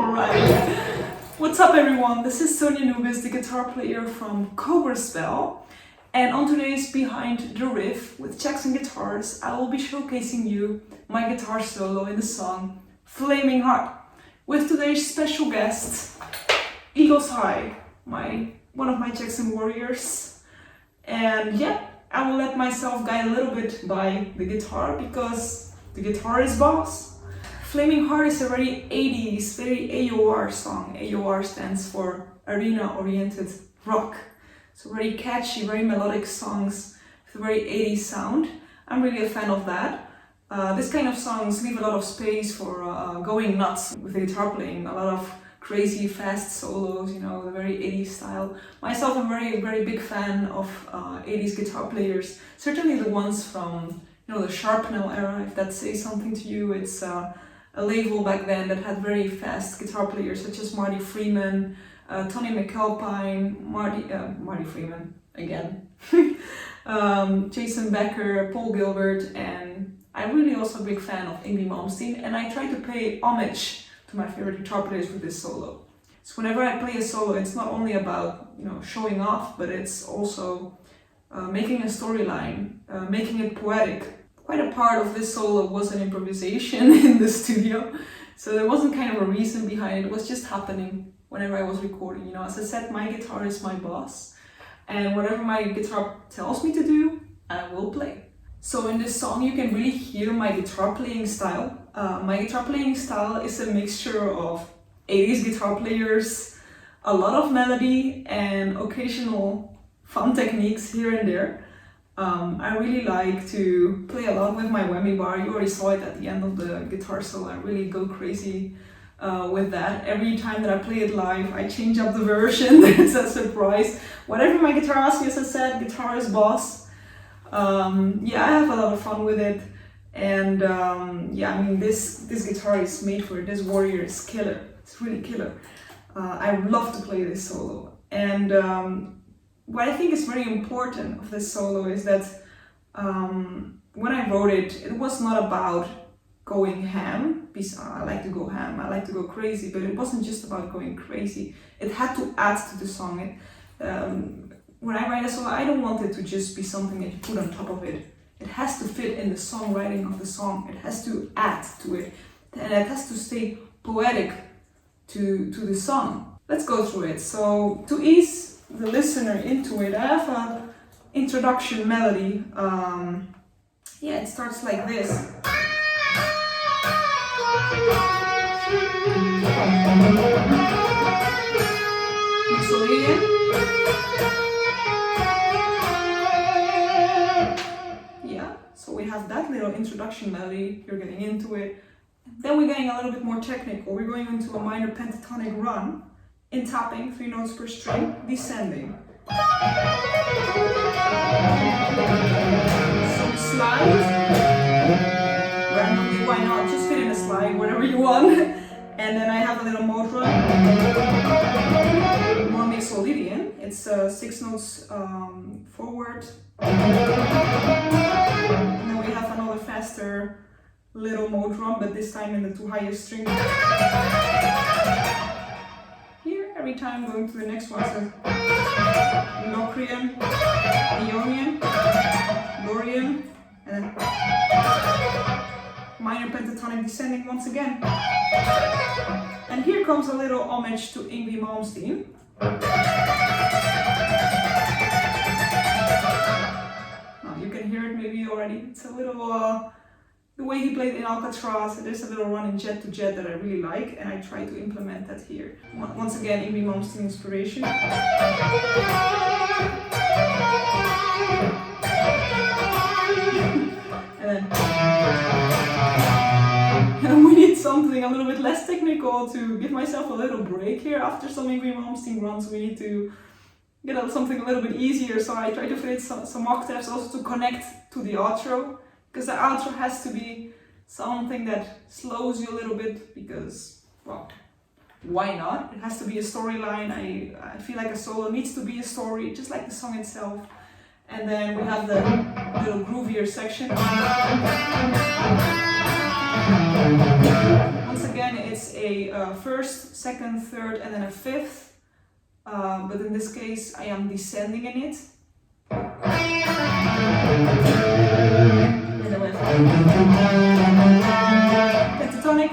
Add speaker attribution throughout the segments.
Speaker 1: Alright. What's up everyone? This is Sonia Anubis, the guitar player from Cobra spell. And on today's Behind the Riff with checks and guitars, I will be showcasing you my guitar solo in the song Flaming Hot with today's special guest, Eagles High, one of my Jackson warriors. And yeah, I will let myself guide a little bit by the guitar because the guitar is boss. Flaming Heart is a very 80s, very AOR song. AOR stands for Arena Oriented Rock. So very catchy, very melodic songs with a very 80s sound. I'm really a fan of that. This kind of songs leave a lot of space for going nuts with the guitar playing. A lot of crazy fast solos, you know, the very 80s style. Myself, I'm very big fan of 80s guitar players. Certainly the ones from, you know, the Sharpnel era, if that says something to you. It's a label back then that had very fast guitar players such as Marty Freeman, Tony McAlpine, Marty Freeman again, Jason Becker, Paul Gilbert, and I'm really also a big fan of Yngwie Malmsteen, and I try to pay homage to my favorite guitar players with this solo. So whenever I play a solo, it's not only about, you know, showing off, but it's also making a storyline, making it poetic. Quite a part of this solo was an improvisation in the studio, so there wasn't kind of a reason behind it. It was just happening whenever I was recording. You know, as I said, my guitar is my boss, and whatever my guitar tells me to do, I will play. So in this song, you can really hear my guitar playing style. My guitar playing style is a mixture of 80s guitar players, a lot of melody, and occasional fun techniques here and there. I really like to play a lot with my whammy bar. You already saw it at the end of the guitar solo. I really go crazy with that. Every time that I play it live, I change up the version. It's a surprise. Whatever my guitar asks me, as I said, guitar is boss. Yeah, I have a lot of fun with it. And yeah, I mean, this guitar is made for it. This warrior is killer. It's really killer. I love to play this solo. And what I think is very important of this solo is that when I wrote it, it was not about going ham. I like to go ham, I like to go crazy, but it wasn't just about going crazy. It had to add to the song. When I write a solo, I don't want it to just be something that you put on top of it. It has to fit in the songwriting of the song. It has to add to it, and it has to stay poetic to the song. Let's go through it. So to ease the listener into it, I have an introduction melody. Yeah, it starts like this. Yeah, so we have that little introduction melody, you're getting into it. Then we're getting a little bit more technical. We're going into a minor pentatonic run in tapping, 3 notes per string, descending. Some slide, randomly, why not? Just fit in a slide, whatever you want. And then I have a little mode run, more mixolydian. It's 6 notes forward. And then we have another faster little mode run, but this time in the 2 highest strings. Every time going to the next one, so Locrian, Ionian, Dorian, and then minor pentatonic descending once again. And here comes a little homage to Yngwie Malmsteen. Now you can hear it maybe already. It's a little the way he played in Alcatraz. There's a little run in Jet to Jet that I really like, and I try to implement that here. Once again, Yngwie Malmsteen inspiration. And we need something a little bit less technical to give myself a little break here. After some Yngwie Malmsteen runs, we need to get something a little bit easier, so I try to fit some octaves also to connect to the outro. Because the outro has to be something that slows you a little bit because, well, why not? It has to be a storyline. I feel like a solo needs to be a story, just like the song itself. And then we have the little groovier section. Once again, it's a first, second, third, and then a fifth. But in this case, I am descending in it. Pentatonic.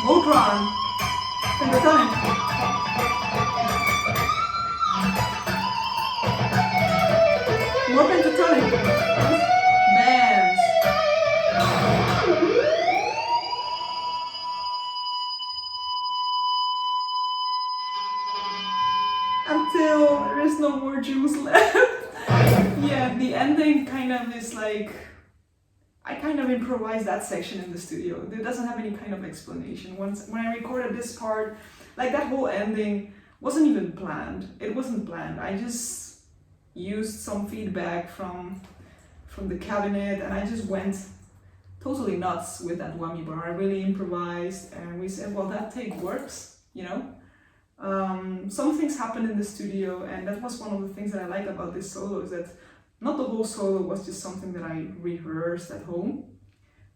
Speaker 1: Cobra. Pentatonic. More pentatonic. Bands. Until there is no more juice left. Yeah, the ending kind of is like, I kind of improvised that section in the studio. It doesn't have any kind of explanation. When I recorded this part, like that whole ending wasn't even planned. It wasn't planned. I just used some feedback from the cabinet and I just went totally nuts with that whammy bar. I really improvised and we said, well, that take works, you know? Some things happened in the studio and that was one of the things that I like about this solo is that not the whole solo was just something that I rehearsed at home.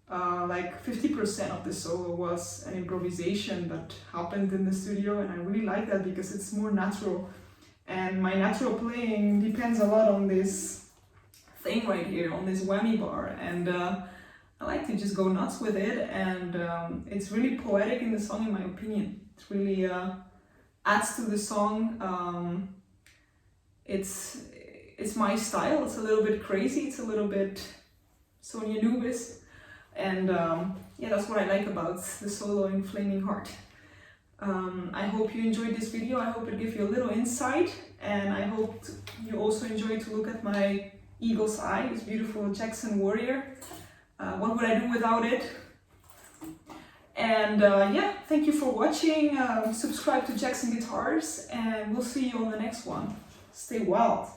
Speaker 1: Like 50% of the solo was an improvisation that happened in the studio and I really like that because it's more natural. And my natural playing depends a lot on this thing right here, on this whammy bar. And I like to just go nuts with it and it's really poetic in the song in my opinion. It really adds to the song. It's my style, it's a little bit crazy, it's a little bit Sonia Anubis, and yeah, that's what I like about the solo in Flaming Heart. I hope you enjoyed this video, I hope it gave you a little insight, and I hope you also enjoyed to look at my eagle's eye, this beautiful Jackson Warrior. What would I do without it? And yeah, thank you for watching, subscribe to Jackson Guitars, and we'll see you on the next one. Stay wild!